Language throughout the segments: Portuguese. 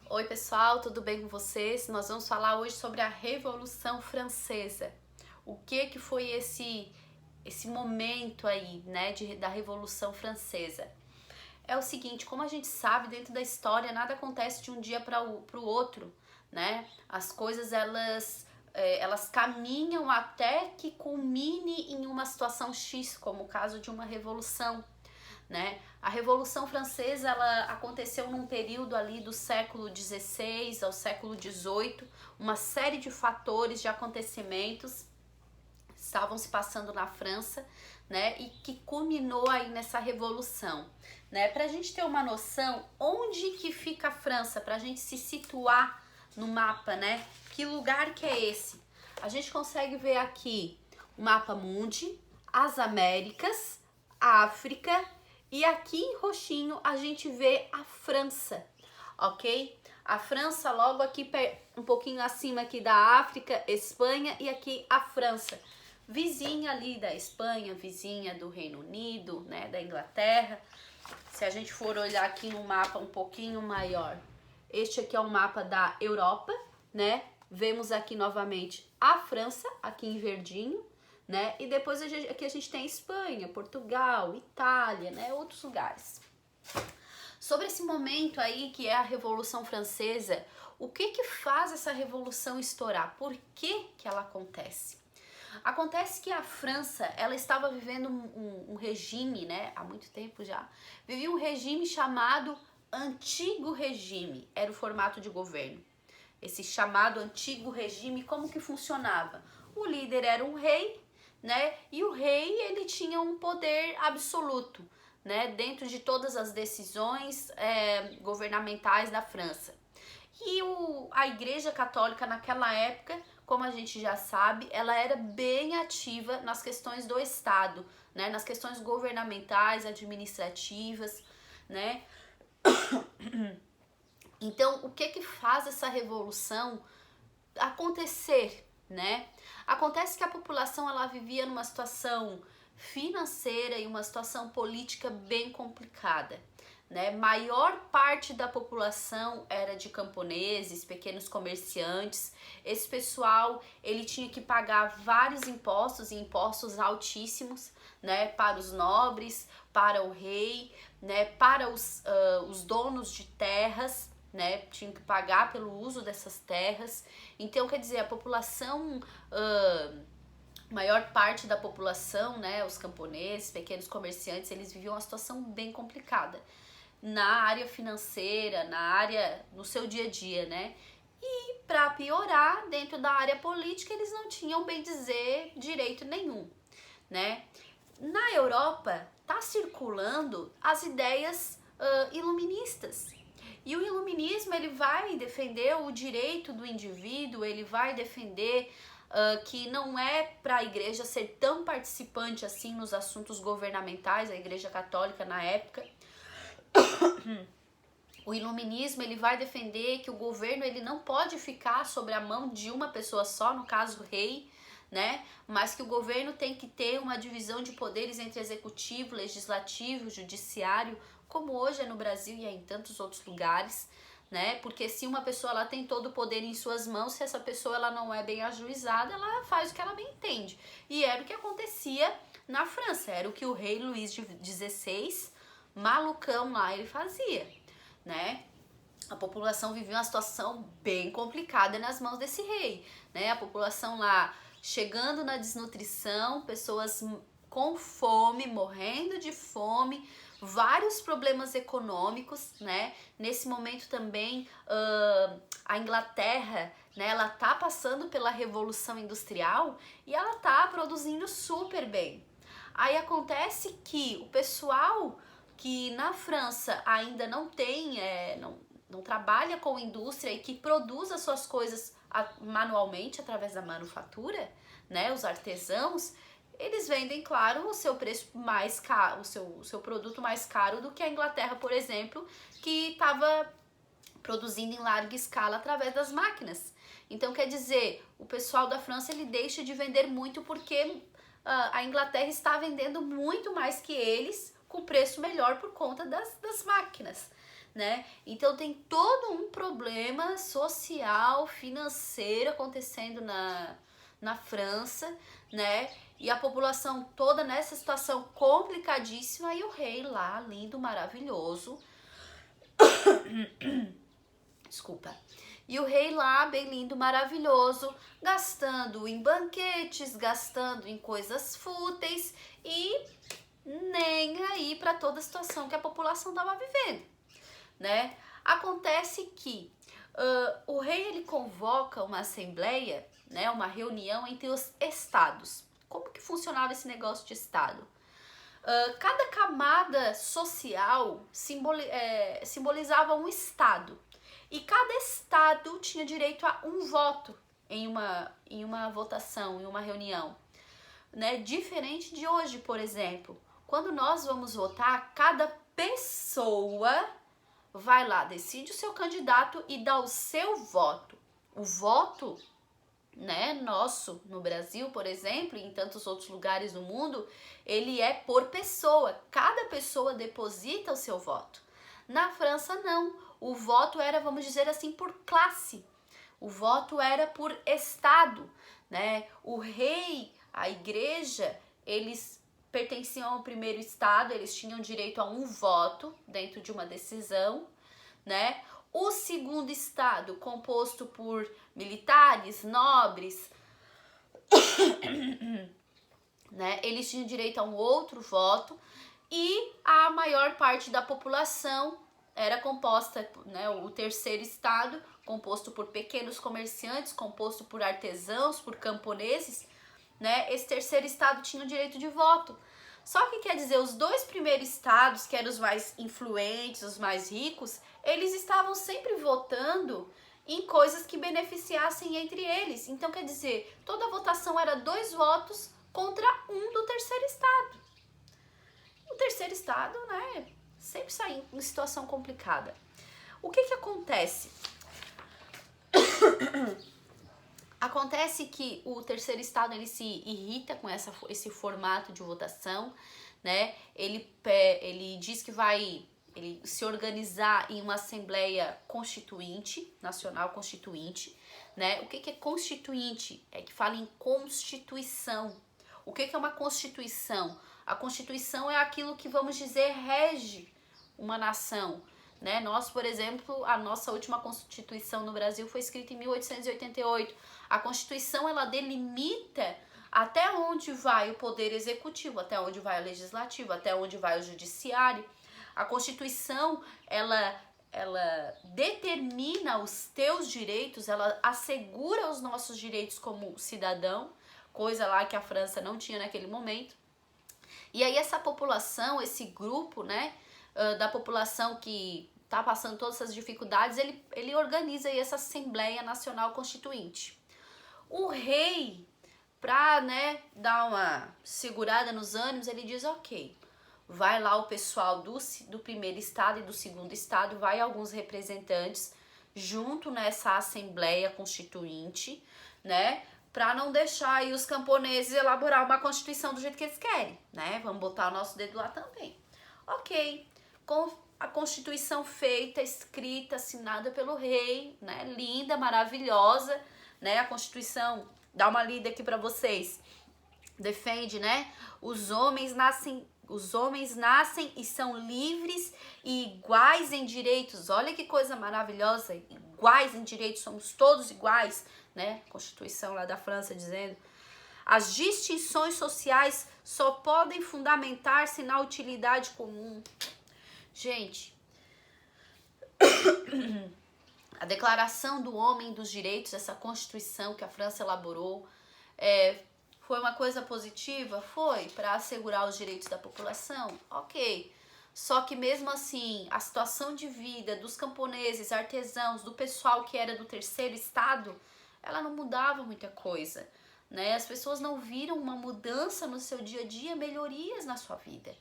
Oi pessoal, tudo bem com vocês? Nós vamos falar hoje sobre a Revolução Francesa. O que foi esse momento aí, né, da Revolução Francesa? É o seguinte, como a gente sabe, dentro da história nada acontece de um dia para o outro, né? As coisas elas caminham até que culmine em uma situação X, como o caso de uma revolução, né? A Revolução Francesa ela aconteceu num período ali do século XVI ao século XVIII, uma série de fatores, de acontecimentos estavam se passando na França, né? E que culminou aí nessa revolução, né? Para a gente ter uma noção onde que fica a França, para a gente se situar no mapa, né? Que lugar que é esse? A gente consegue ver aqui o mapa mundi, as Américas, a África e aqui em roxinho a gente vê a França, ok? A França logo aqui um pouquinho acima aqui da África, Espanha e aqui a França. Vizinha ali da Espanha, vizinha do Reino Unido, né, da Inglaterra. Se a gente for olhar aqui no mapa um pouquinho maior, este aqui é o mapa da Europa, né? Vemos aqui novamente a França, aqui em verdinho, né? E depois aqui a gente tem Espanha, Portugal, Itália, né? Outros lugares. Sobre esse momento aí que é a Revolução Francesa, o que faz essa revolução estourar? Por que ela acontece? Acontece que a França, ela estava vivendo um regime, né, há muito tempo já, vivia um regime chamado Antigo Regime, era o formato de governo. Esse chamado Antigo Regime, como que funcionava? O líder era um rei, né, e o rei, ele tinha um poder absoluto, né, dentro de todas as decisões governamentais da França. E a Igreja Católica naquela época, como a gente já sabe, ela era bem ativa nas questões do Estado, né? Nas questões governamentais, administrativas, né? Então, o que faz essa revolução acontecer, né? Acontece que a população ela vivia numa situação financeira e uma situação política bem complicada, né? Maior parte da população era de camponeses, pequenos comerciantes. Esse pessoal, ele tinha que pagar vários impostos, e impostos altíssimos, né? Para os nobres, para o rei, né? Para os donos de terras, né? Tinham que pagar pelo uso dessas terras. Então, quer dizer, a população... maior parte da população, né, os camponeses, pequenos comerciantes, eles viviam uma situação bem complicada na área financeira, no seu dia a dia, né? E para piorar, dentro da área política, eles não tinham, bem dizer, direito nenhum, né? Na Europa, tá circulando as ideias iluministas. E o iluminismo, ele vai defender o direito do indivíduo, ele vai defender que não é para a igreja ser tão participante assim nos assuntos governamentais, a igreja católica na época. O iluminismo, ele vai defender que o governo ele não pode ficar sobre a mão de uma pessoa só, no caso o rei, né? Mas que o governo tem que ter uma divisão de poderes entre executivo, legislativo, judiciário, como hoje é no Brasil e é em tantos outros lugares, né? Porque se uma pessoa ela tem todo o poder em suas mãos, se essa pessoa ela não é bem ajuizada, ela faz o que ela bem entende. E era o que acontecia na França, era o que o rei Luís XVI, malucão lá, ele fazia, né? A população vivia uma situação bem complicada nas mãos desse rei, né? A população lá chegando na desnutrição, pessoas com fome, morrendo de fome, vários problemas econômicos, né? Nesse momento também a Inglaterra, né? Ela tá passando pela Revolução Industrial e ela tá produzindo super bem. Aí acontece que o pessoal que na França ainda não tem, não trabalha com indústria e que produz as suas coisas manualmente através da manufatura, né? Os artesãos, eles vendem, claro, o seu preço mais caro, o seu produto mais caro do que a Inglaterra, por exemplo, que estava produzindo em larga escala através das máquinas. Então, quer dizer, o pessoal da França ele deixa de vender muito porque a Inglaterra está vendendo muito mais que eles com preço melhor por conta das máquinas, né? Então tem todo um problema social, financeiro acontecendo na França, né? E a população toda nessa situação complicadíssima e o rei lá, lindo, maravilhoso. Desculpa. E o rei lá, bem lindo, maravilhoso, gastando em banquetes, gastando em coisas fúteis e nem aí para toda a situação que a população estava vivendo, né? Acontece que o rei ele convoca uma assembleia, né, uma reunião entre os estados. Como que funcionava esse negócio de estado? Cada camada social simbolizava um estado. E cada estado tinha direito a um voto em uma votação, em uma reunião, né? Diferente de hoje, por exemplo. Quando nós vamos votar, cada pessoa vai lá, decide o seu candidato e dá o seu voto. O voto, né, nosso no Brasil, por exemplo, e em tantos outros lugares do mundo, ele é por pessoa. Cada pessoa deposita o seu voto. Na França, não. O voto era, vamos dizer assim, por classe. O voto era por estado, né? O rei, a igreja, eles pertenciam ao primeiro estado, eles tinham direito a um voto dentro de uma decisão, né? O segundo estado, composto por militares, nobres, né? Eles tinham direito a um outro voto e a maior parte da população era composta, né? O terceiro estado, composto por pequenos comerciantes, composto por artesãos, por camponeses, né? Esse terceiro estado tinha o direito de voto. Só que quer dizer, os dois primeiros estados, que eram os mais influentes, os mais ricos, eles estavam sempre votando em coisas que beneficiassem entre eles. Então, quer dizer, toda a votação era 2 votos contra um do terceiro estado. O terceiro estado, né, sempre sai em situação complicada. O que acontece? Acontece que o terceiro estado ele se irrita com esse formato de votação, né? Ele diz que vai se organizar em uma assembleia constituinte, nacional constituinte, né? O que é constituinte? É que fala em constituição. O que é uma constituição? A constituição é aquilo que, vamos dizer, rege uma nação, né? Nós, por exemplo, a nossa última Constituição no Brasil foi escrita em 1888. A Constituição, ela delimita até onde vai o poder executivo, até onde vai o legislativo, até onde vai o judiciário. A Constituição, ela determina os teus direitos, ela assegura os nossos direitos como cidadão, coisa lá que a França não tinha naquele momento. E aí essa população, esse grupo, né, da população que está passando todas essas dificuldades, ele organiza aí essa Assembleia Nacional Constituinte. O rei, para, né, dar uma segurada nos ânimos, ele diz, ok, vai lá o pessoal do primeiro estado e do segundo estado, vai alguns representantes junto nessa Assembleia Constituinte, né, para não deixar aí os camponeses elaborar uma constituição do jeito que eles querem, né? Vamos botar o nosso dedo lá também. Ok, com a constituição feita, escrita, assinada pelo rei, né? Linda, maravilhosa, né? A constituição, dá uma lida aqui para vocês. Defende, né? Os homens nascem e são livres e iguais em direitos. Olha que coisa maravilhosa, iguais em direitos, somos todos iguais, né? Constituição lá da França dizendo. As distinções sociais só podem fundamentar-se na utilidade comum. Gente, a Declaração do Homem e dos Direitos, essa Constituição que a França elaborou, foi uma coisa positiva? Foi, para assegurar os direitos da população? Ok. Só que mesmo assim, a situação de vida dos camponeses, artesãos, do pessoal que era do terceiro estado, ela não mudava muita coisa, né? As pessoas não viram uma mudança no seu dia a dia, melhorias na sua vida.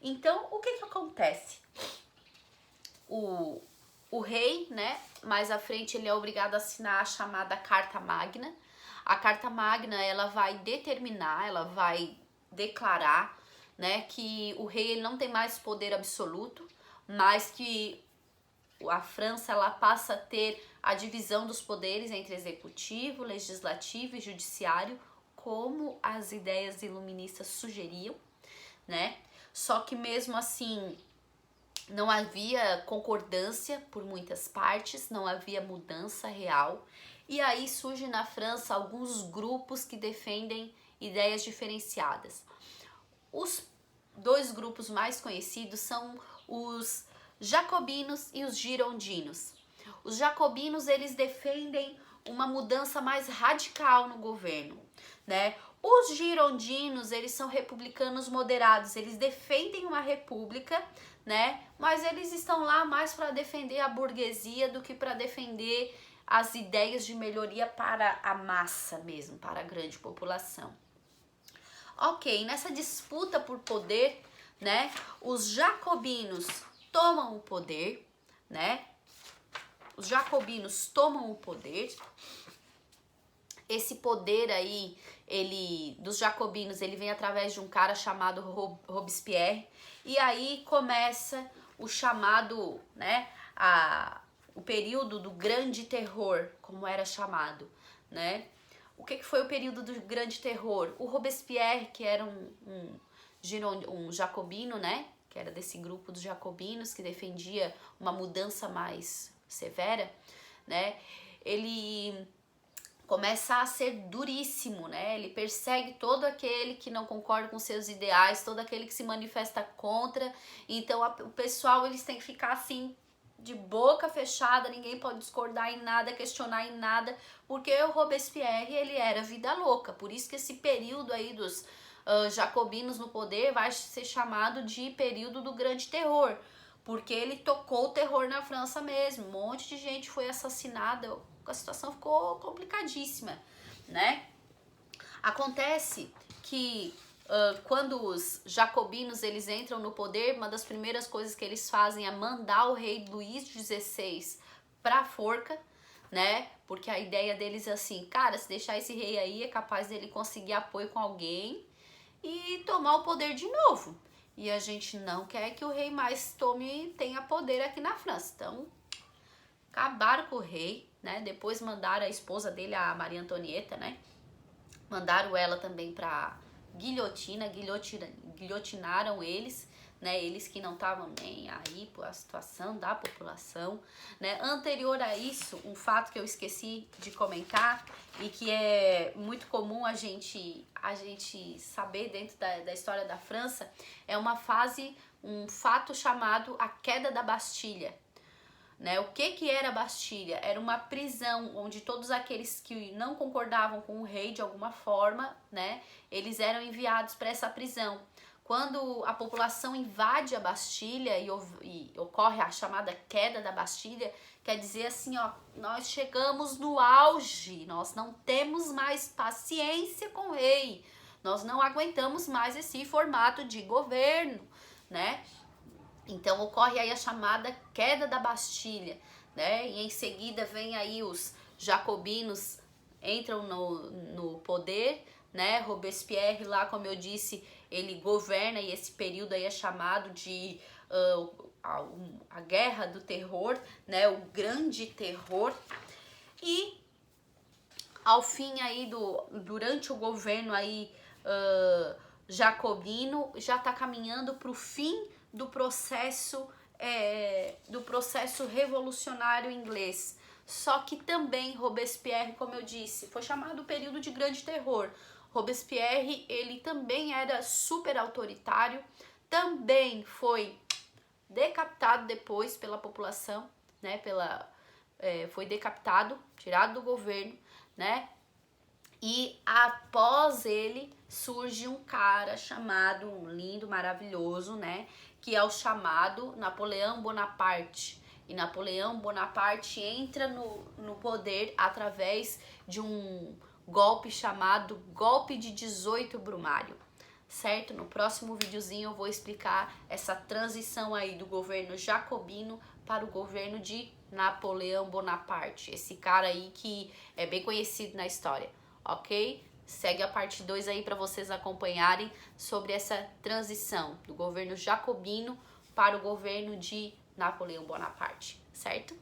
Então, o que acontece? O rei, né, mais à frente ele é obrigado a assinar a chamada Carta Magna. A Carta Magna, ela vai determinar, ela vai declarar, né, que o rei ele não tem mais poder absoluto, mas que a França ela passa a ter a divisão dos poderes entre executivo, legislativo e judiciário, como as ideias iluministas sugeriam, né? Só que mesmo assim não havia concordância por muitas partes, não havia mudança real. E aí surge na França alguns grupos que defendem ideias diferenciadas. Os dois grupos mais conhecidos são os jacobinos e os girondinos. Os jacobinos, eles defendem uma mudança mais radical no governo, né? Os girondinos, eles são republicanos moderados, eles defendem uma república, né? Mas eles estão lá mais para defender a burguesia do que para defender as ideias de melhoria para a massa mesmo, para a grande população. Ok, nessa disputa por poder, né? Os jacobinos tomam o poder, né? Os jacobinos tomam o poder. Esse poder aí, dos jacobinos, ele vem através de um cara chamado Robespierre. E aí começa o chamado, né, o período do Grande Terror, como era chamado, né? O que foi o período do Grande Terror? O Robespierre, que era um jacobino, né, que era desse grupo dos jacobinos, que defendia uma mudança mais severa, né, ele começa a ser duríssimo, né? Ele persegue todo aquele que não concorda com seus ideais, todo aquele que se manifesta contra. Então o pessoal, eles têm que ficar assim de boca fechada, ninguém pode discordar em nada, questionar em nada, porque o Robespierre, ele era vida louca. Por isso que esse período aí dos jacobinos no poder vai ser chamado de período do Grande Terror, porque ele tocou o terror na França mesmo. Um monte de gente foi assassinada, a situação ficou complicadíssima, né? Acontece que quando os jacobinos eles entram no poder, uma das primeiras coisas que eles fazem é mandar o rei Luís XVI pra forca, né? Porque a ideia deles é assim, cara, se deixar esse rei aí é capaz dele conseguir apoio com alguém e tomar o poder de novo. E a gente não quer que o rei mais tenha poder aqui na França. Então, acabaram com o rei, né? Depois mandaram a esposa dele, a Maria Antonieta, né? Mandaram ela também pra guilhotinaram eles, né? Eles que não estavam nem aí por a situação da população, né? Anterior a isso, um fato que eu esqueci de comentar e que é muito comum a gente saber dentro da história da França, é um fato chamado a queda da Bastilha. Né? O que era a Bastilha? Era uma prisão onde todos aqueles que não concordavam com o rei de alguma forma, né, eles eram enviados para essa prisão. Quando a população invade a Bastilha e ocorre a chamada queda da Bastilha, quer dizer assim, ó, nós chegamos no auge, nós não temos mais paciência com o rei, nós não aguentamos mais esse formato de governo, né? Então ocorre aí a chamada queda da Bastilha, né? E em seguida vem aí os jacobinos entram no poder, né? Robespierre lá, como eu disse, ele governa e esse período aí é chamado de a Guerra do Terror, né? O Grande Terror. E ao fim aí durante o governo aí jacobino já está caminhando para o fim do processo revolucionário inglês. Só que também Robespierre, como eu disse, foi chamado o período de Grande Terror. Robespierre, ele também era super autoritário, também foi decapitado depois pela população, né? Foi decapitado, tirado do governo, né? E após ele surge um cara chamado, um lindo, maravilhoso, né? Que é o chamado Napoleão Bonaparte. E Napoleão Bonaparte entra no poder através de um golpe chamado Golpe de 18 Brumário, certo? No próximo videozinho eu vou explicar essa transição aí do governo jacobino para o governo de Napoleão Bonaparte. Esse cara aí que é bem conhecido na história, ok? Segue a parte 2 aí para vocês acompanharem sobre essa transição do governo jacobino para o governo de Napoleão Bonaparte, certo?